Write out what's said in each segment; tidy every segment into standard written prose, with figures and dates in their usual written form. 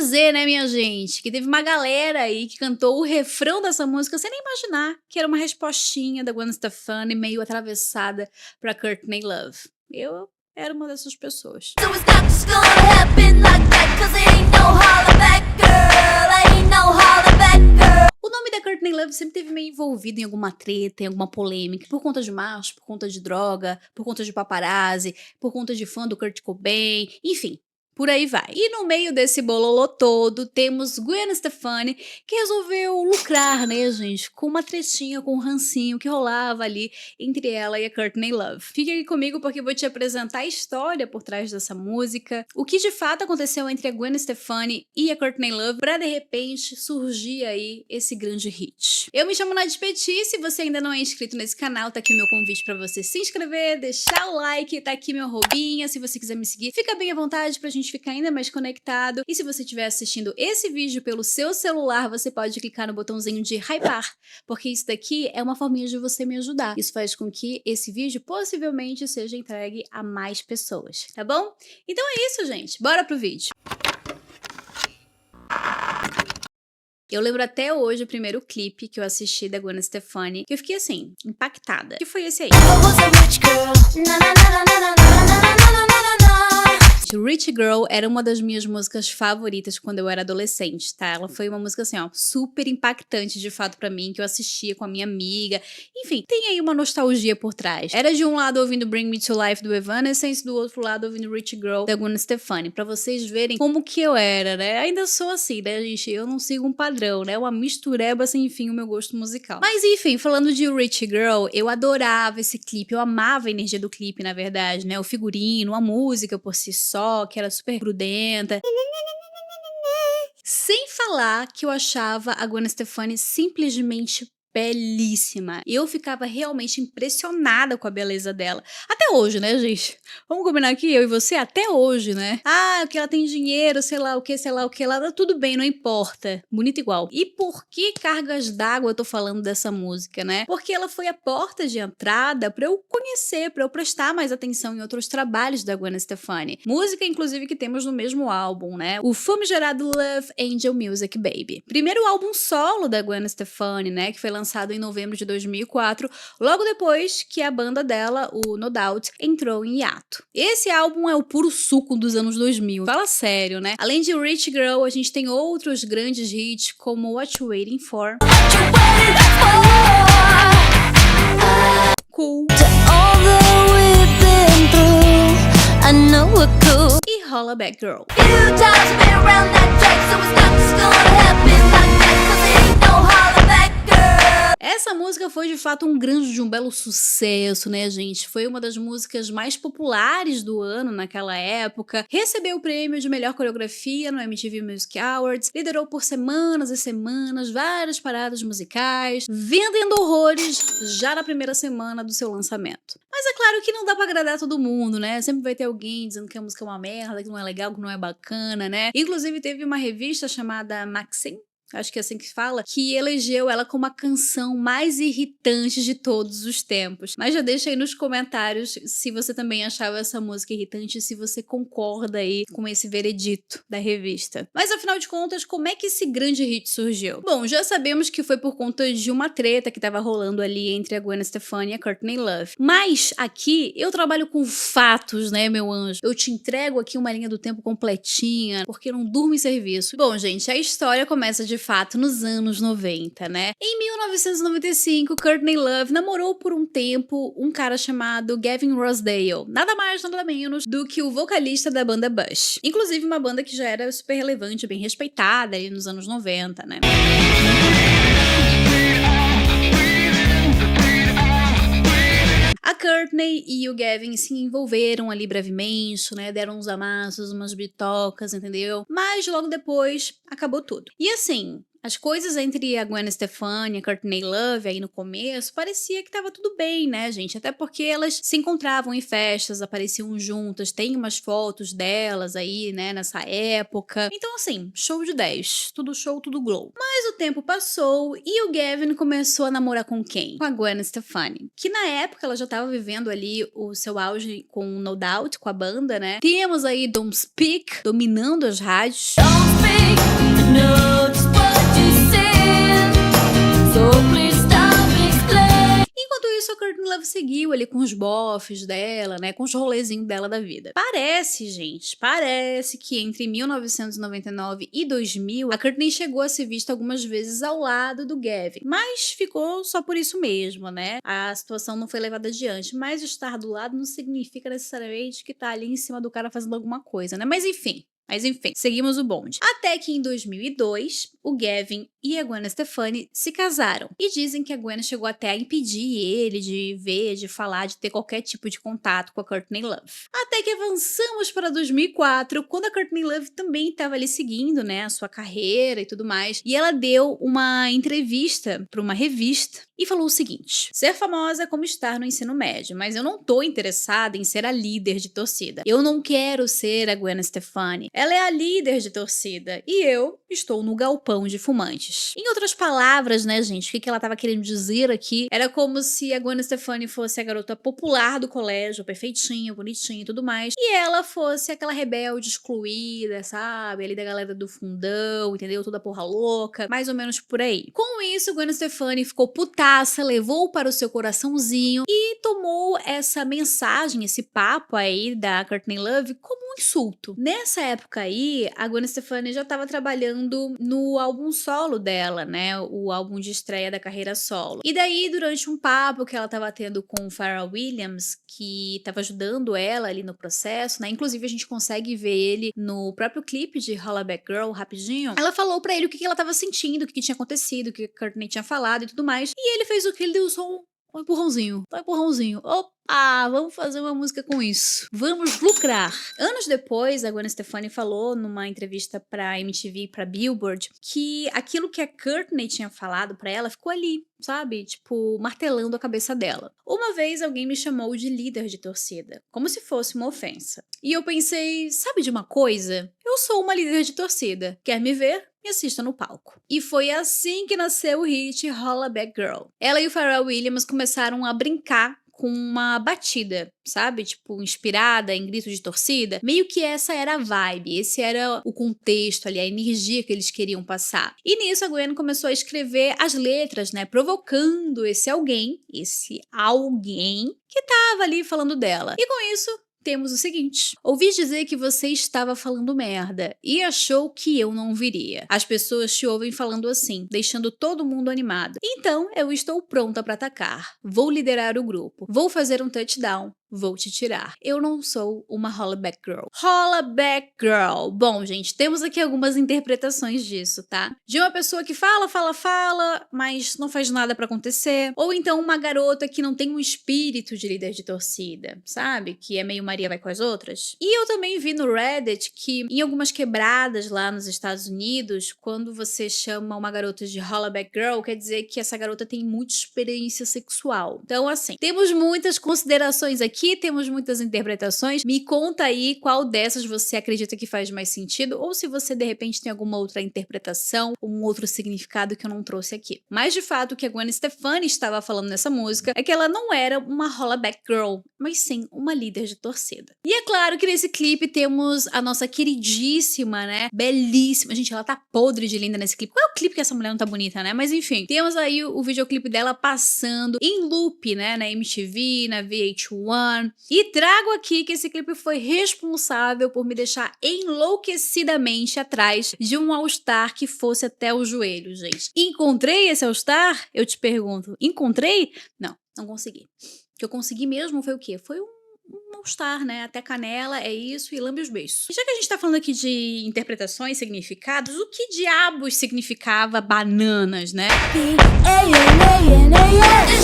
dizer, né, minha gente, que teve uma galera aí que cantou o refrão dessa música sem nem imaginar que era uma respostinha da Gwen Stefani meio atravessada pra Courtney Love. Eu era uma dessas pessoas. So it's not just gonna happen like that, 'cause it ain't no holler back, girl. Ain't no holler back, girl. O nome da Courtney Love sempre teve meio envolvido em alguma treta, em alguma polêmica, por conta de macho, por conta de droga, por conta de paparazzi, por conta de fã do Kurt Cobain, enfim. Por aí vai. E no meio desse bololô todo, temos Gwen Stefani, que resolveu lucrar, né, gente, com uma tretinha, com um rancinho que rolava ali entre ela e a Courtney Love. Fique aqui comigo porque eu vou te apresentar a história por trás dessa música, o que de fato aconteceu entre a Gwen Stefani e a Courtney Love, pra de repente surgir aí esse grande hit. Eu me chamo Nath Petit, se você ainda não é inscrito nesse canal, tá aqui o meu convite pra você se inscrever, deixar o like, tá aqui meu arrobinha, se você quiser me seguir, fica bem à vontade pra gente ficar ainda mais conectado. E se você estiver assistindo esse vídeo pelo seu celular, você pode clicar no botãozinho de hypar, porque isso daqui é uma forminha de você me ajudar. Isso faz com que esse vídeo possivelmente seja entregue a mais pessoas, tá bom? Então é isso, gente. Bora pro vídeo. Eu lembro até hoje o primeiro clipe que eu assisti da Gwen Stefani, que eu fiquei assim, impactada. Que foi esse aí. I was a rich girl. Na na na na na na na na na na na na. Rich Girl era uma das minhas músicas favoritas quando eu era adolescente, tá? Ela foi uma música assim, ó, super impactante de fato pra mim, que eu assistia com a minha amiga. Enfim, tem aí uma nostalgia por trás. Era de um lado ouvindo Bring Me to Life do Evanescence, do outro lado ouvindo Rich Girl da Gwen Stefani, pra vocês verem como que eu era, né? Ainda sou assim, né, gente? Eu não sigo um padrão, né? Uma mistureba sem fim o meu gosto musical. Mas enfim, falando de Rich Girl, eu adorava esse clipe, eu amava a energia do clipe, na verdade, né? O figurino, a música por si só, que era super grudenta. Sem falar que eu achava a Gwen Stefani simplesmente belíssima. E eu ficava realmente impressionada com a beleza dela. Até hoje, né, gente? Vamos combinar aqui, eu e você, até hoje, né? Ah, que ela tem dinheiro, sei lá o que lá, tudo bem, não importa. Bonita igual. E por que cargas d'água eu tô falando dessa música, né? Porque ela foi a porta de entrada pra eu conhecer, pra eu prestar mais atenção em outros trabalhos da Gwen Stefani. Música, inclusive, que temos no mesmo álbum, né? O famigerado Love Angel Music Baby. Primeiro álbum solo da Gwen Stefani, né? Que foi lançado em novembro de 2004, logo depois que a banda dela, o No Doubt, entrou em hiato. Esse álbum é o puro suco dos anos 2000, fala sério, né? Além de Rich Girl, a gente tem outros grandes hits como What You Waiting For, Cool e Holla Back Girl. Few times been around that track, so it's not just gonna happen like that, 'cause it ain't no holler back, girl. Essa música foi de fato um grande, de um belo sucesso, né, gente? Foi uma das músicas mais populares do ano naquela época. Recebeu o prêmio de melhor coreografia no MTV Music Awards. Liderou por semanas e semanas várias paradas musicais, vendendo horrores já na primeira semana do seu lançamento. Mas é claro que não dá pra agradar todo mundo, né? Sempre vai ter alguém dizendo que a música é uma merda, que não é legal, que não é bacana, né? Inclusive teve uma revista chamada Maxim, acho que é assim que se fala, que elegeu ela como a canção mais irritante de todos os tempos. Mas já deixa aí nos comentários se você também achava essa música irritante e se você concorda aí com esse veredito da revista. Mas afinal de contas, como é que esse grande hit surgiu? Bom, já sabemos que foi por conta de uma treta que tava rolando ali entre a Gwen Stefani e a Courtney Love. Mas aqui eu trabalho com fatos, né, meu anjo? Eu te entrego aqui uma linha do tempo completinha, porque eu não durmo em serviço. Bom, gente, a história começa de fato nos anos 90, né? Em 1995, Courtney Love namorou por um tempo um cara chamado Gavin Rossdale, nada mais nada menos do que o vocalista da banda Bush. Inclusive uma banda que já era super relevante, bem respeitada ali nos anos 90, né? A Courtney e o Gavin se envolveram ali brevemente, né? Deram uns amassos, umas bitocas, entendeu? Mas logo depois acabou tudo. E assim, as coisas entre a Gwen Stefani e a Courtney Love aí no começo parecia que tava tudo bem, né, gente? Até porque elas se encontravam em festas, apareciam juntas, tem umas fotos delas aí, né, nessa época. Então assim, show de 10, tudo show, tudo glow. Mas o tempo passou e o Gavin começou a namorar com quem? Com a Gwen Stefani, que na época ela já tava vivendo ali o seu auge com No Doubt, com a banda, né? Temos aí Don't Speak dominando as rádios. Don't speak think I know just what you said. So please stop explaining. Enquanto isso, a Courtney Love seguiu ali com os bofs dela, né, com os rolezinhos dela da vida. Parece, gente, parece que entre 1999 e 2000, a Courtney chegou a ser vista algumas vezes ao lado do Gavin, mas ficou só por isso mesmo, né? A situação não foi levada adiante, mas estar do lado não significa necessariamente que tá ali em cima do cara fazendo alguma coisa, né? Mas enfim, seguimos o bonde. Até que em 2002, o Gavin e a Gwen Stefani se casaram. E dizem que a Gwen chegou até a impedir ele de ver, de falar, de ter qualquer tipo de contato com a Courtney Love. Até que avançamos para 2004, quando a Courtney Love também estava ali seguindo, né, a sua carreira e tudo mais. E ela deu uma entrevista para uma revista e falou o seguinte: ser famosa é como estar no ensino médio, mas eu não tô interessada em ser a líder de torcida. Eu não quero ser a Gwen Stefani. Ela é a líder de torcida e eu estou no galpão de fumantes. Em outras palavras, né, gente, o que ela tava querendo dizer aqui era como se a Gwen Stefani fosse a garota popular do colégio, perfeitinha, bonitinha e tudo mais, e ela fosse aquela rebelde excluída, sabe, ali da galera do fundão, entendeu? Toda porra louca, mais ou menos por aí. Com isso, Gwen Stefani ficou putaça, levou para o seu coraçãozinho e tomou essa mensagem, esse papo aí da Courtney Love como um insulto. Nessa época aí, a Gwen Stefani já estava trabalhando no álbum solo dela, né? O álbum de estreia da carreira solo. E daí, durante um papo que ela estava tendo com o Pharrell Williams, que estava ajudando ela ali no processo, né? Inclusive, a gente consegue ver ele no próprio clipe de Hollaback Girl, rapidinho. Ela falou pra ele o que ela estava sentindo, o que tinha acontecido, o que a Courtney tinha falado e tudo mais. E ele fez o que? Ele deu só um empurrãozinho. Um empurrãozinho. Opa, vamos fazer uma música com isso. Vamos lucrar. Anos depois, a Gwen Stefani falou numa entrevista pra MTV, pra Billboard, que aquilo que a Courtney tinha falado pra ela ficou ali, sabe? Tipo, martelando a cabeça dela. Uma vez alguém me chamou de líder de torcida, como se fosse uma ofensa. E eu pensei, sabe de uma coisa? Eu sou uma líder de torcida. Quer me ver? Me assista no palco. E foi assim que nasceu o hit Hollaback Girl. Ela e o Pharrell Williams começaram a brincar com uma batida, sabe? Tipo, inspirada em gritos de torcida. Meio que essa era a vibe, esse era o contexto ali, a energia que eles queriam passar. E nisso a Gwen começou a escrever as letras, né? Provocando esse alguém que tava ali falando dela. E com isso, temos o seguinte: ouvi dizer que você estava falando merda e achou que eu não viria. As pessoas te ouvem falando assim, deixando todo mundo animado. Então, eu estou pronta para atacar. Vou liderar o grupo. Vou fazer um touchdown. Vou te tirar. Eu não sou uma Hollaback Girl. Hollaback Girl. Bom, gente, temos aqui algumas interpretações disso, tá? De uma pessoa que fala, mas não faz nada pra acontecer. Ou então uma garota que não tem um espírito de líder de torcida, sabe? Que é meio Maria vai com as outras. E eu também vi no Reddit que em algumas quebradas lá nos Estados Unidos, quando você chama uma garota de Hollaback Girl, quer dizer que essa garota tem muita experiência sexual. Então, assim, temos muitas considerações aqui, temos muitas interpretações. Me conta aí qual dessas você acredita que faz mais sentido, ou se você de repente tem alguma outra interpretação, um outro significado que eu não trouxe aqui. Mas de fato, o que a Gwen Stefani estava falando nessa música é que ela não era uma Hollaback Girl, mas sim uma líder de torcida. E é claro que nesse clipe temos a nossa queridíssima, né, belíssima, gente, ela tá podre de linda nesse clipe. Qual é o clipe que essa mulher não tá bonita, né? Mas enfim, temos aí o videoclipe dela passando em loop, né, na MTV, na VH1. E trago aqui que esse clipe foi responsável por me deixar enlouquecidamente atrás de um All-Star que fosse até o joelho, gente. Encontrei esse All-Star? Eu te pergunto, encontrei? Não consegui. O que eu consegui mesmo foi o quê? Foi um All-Star, né? Até canela, é isso, e lambe os beijos. E já que a gente tá falando aqui de interpretações, significados, o que diabos significava bananas, né? This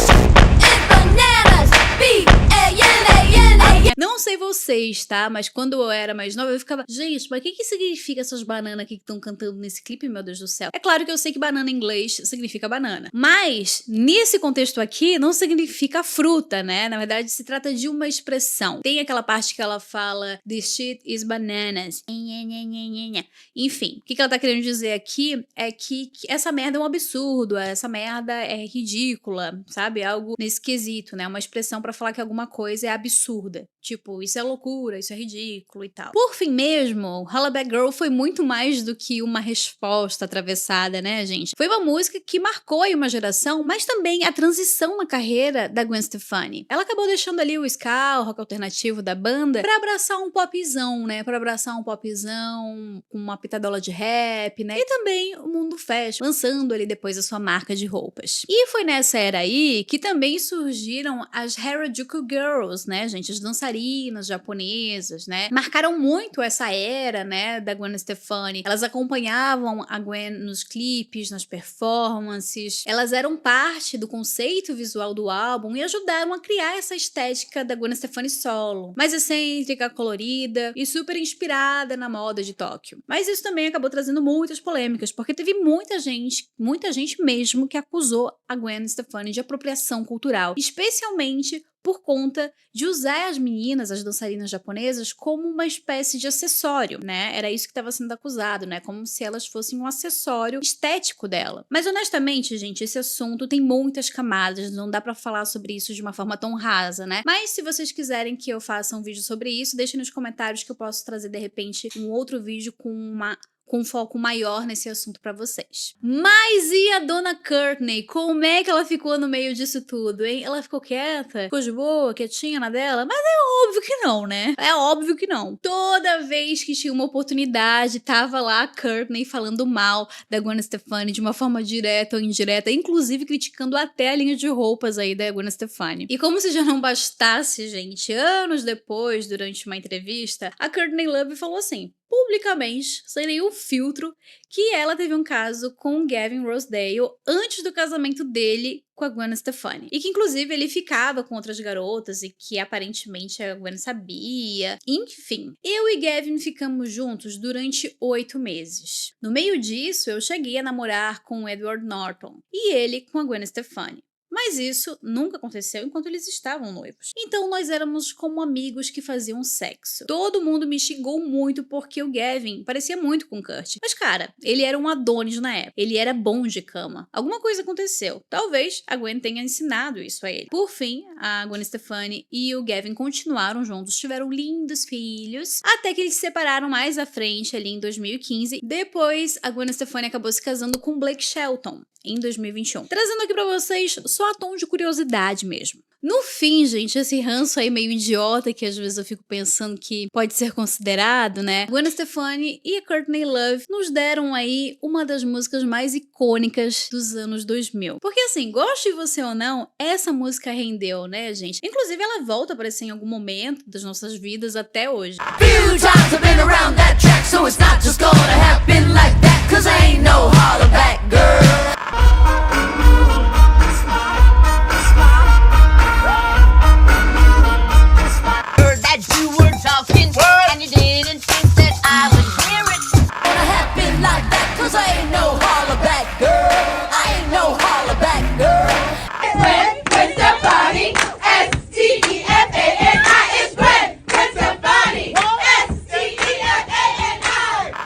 shit is bananas. B-A-N-A-N-A. Não sei vocês, tá? Mas quando eu era mais nova, eu ficava, gente, mas o que significa essas bananas aqui que estão cantando nesse clipe, meu Deus do céu? É claro que eu sei que banana em inglês significa banana. Mas, nesse contexto aqui, não significa fruta, né? Na verdade, se trata de uma expressão. Tem aquela parte que ela fala, this shit is bananas. Enfim, o que ela tá querendo dizer aqui é que essa merda é um absurdo, essa merda é ridícula, sabe? Algo nesse quesito, né? Uma expressão pra falar que alguma coisa é absurda. Tipo, tipo, isso é loucura, isso é ridículo e tal. Por fim mesmo, Hollaback Girl foi muito mais do que uma resposta atravessada, né, gente? Foi uma música que marcou aí uma geração, mas também a transição na carreira da Gwen Stefani. Ela acabou deixando ali o ska, o rock alternativo da banda, pra abraçar um popzão, né? Pra abraçar um popzão com uma pitadola de rap, né? E também o mundo fashion, lançando ali depois a sua marca de roupas. E foi nessa era aí que também surgiram as Harajuku Girls, né, gente? As dançarinas japonesas, né? Marcaram muito essa era, né, da Gwen Stefani. Elas acompanhavam a Gwen nos clipes, nas performances. Elas eram parte do conceito visual do álbum e ajudaram a criar essa estética da Gwen Stefani solo. Mais excêntrica, colorida e super inspirada na moda de Tóquio. Mas isso também acabou trazendo muitas polêmicas, porque teve muita gente mesmo que acusou a Gwen Stefani de apropriação cultural, especialmente por conta de usar as meninas, as dançarinas japonesas, como uma espécie de acessório, né? Era isso que estava sendo acusado, né? Como se elas fossem um acessório estético dela. Mas honestamente, gente, esse assunto tem muitas camadas, não dá pra falar sobre isso de uma forma tão rasa, né? Mas se vocês quiserem que eu faça um vídeo sobre isso, deixem nos comentários que eu posso trazer de repente um outro vídeo com um foco maior nesse assunto pra vocês. Mas e a dona Courtney? Como é que ela ficou no meio disso tudo, hein? Ela ficou quieta? Ficou de boa? Quietinha na dela? Mas é óbvio que não, né? É óbvio que não. Toda vez que tinha uma oportunidade, tava lá a Courtney falando mal da Gwen Stefani de uma forma direta ou indireta, inclusive criticando até a linha de roupas aí da Gwen Stefani. E como se já não bastasse, gente, anos depois, durante uma entrevista, a Courtney Love falou assim, publicamente, sem nenhum filtro, que ela teve um caso com o Gavin Rossdale antes do casamento dele com a Gwen Stefani. E que, inclusive, ele ficava com outras garotas e que, aparentemente, a Gwen sabia. Enfim, eu e Gavin ficamos juntos durante 8 meses. No meio disso, eu cheguei a namorar com o Edward Norton e ele com a Gwen Stefani. Mas isso nunca aconteceu enquanto eles estavam noivos. Então nós éramos como amigos que faziam sexo. Todo mundo me xingou muito porque o Gavin parecia muito com o Kurt. Mas cara, ele era um Adonis na época. Ele era bom de cama. Alguma coisa aconteceu. Talvez a Gwen tenha ensinado isso a ele. Por fim, a Gwen Stefani e o Gavin continuaram juntos, tiveram lindos filhos, até que eles se separaram mais à frente ali em 2015. Depois, a Gwen Stefani acabou se casando com Blake Shelton em 2021. Trazendo aqui pra vocês só a tom de curiosidade mesmo. No fim, gente, esse ranço aí meio idiota que às vezes eu fico pensando que pode ser considerado, né? Gwen Stefani e a Courtney Love nos deram aí uma das músicas mais icônicas dos anos 2000. Porque assim, goste você ou não, essa música rendeu, né, gente? Inclusive ela volta a aparecer em algum momento das nossas vidas até hoje. Few times I've been around that track, so it's not just gonna happen like that, 'cause I ain't no hollaback girl. Heard that you were talking, and you didn't think that I would hear it. Gonna happen like that, 'cause I ain't no hollaback girl. I ain't no hollaback girl. Gwen Stefani, S-T-E-F-A-N-I, it's Gwen Stefani, S-T-E-F-A-N-I.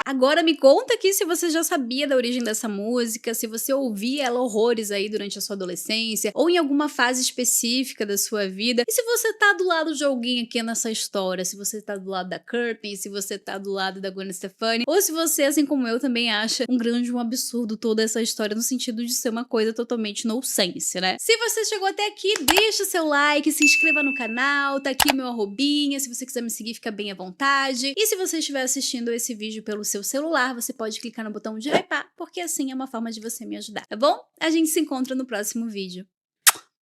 Agora me conta aqui se você já sabia da origem dessa música, se você ouvia ela horrores aí durante a sua adolescência, ou em alguma fase específica da sua vida, e se você tá do lado de alguém aqui nessa história, se você tá do lado da Courtney, se você tá do lado da Gwen Stefani, ou se você, assim como eu, também acha um absurdo toda essa história no sentido de ser uma coisa totalmente nonsense, né? Se você chegou até aqui, deixa seu like, se inscreva no canal, tá aqui meu arrobinha, se você quiser me seguir, fica bem à vontade. E se você estiver assistindo esse vídeo pelo seu celular, você pode clicar no botão de hypar, porque assim é uma forma de você me ajudar, tá bom? A gente se encontra no próximo vídeo.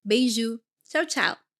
Beijo! Tchau, tchau!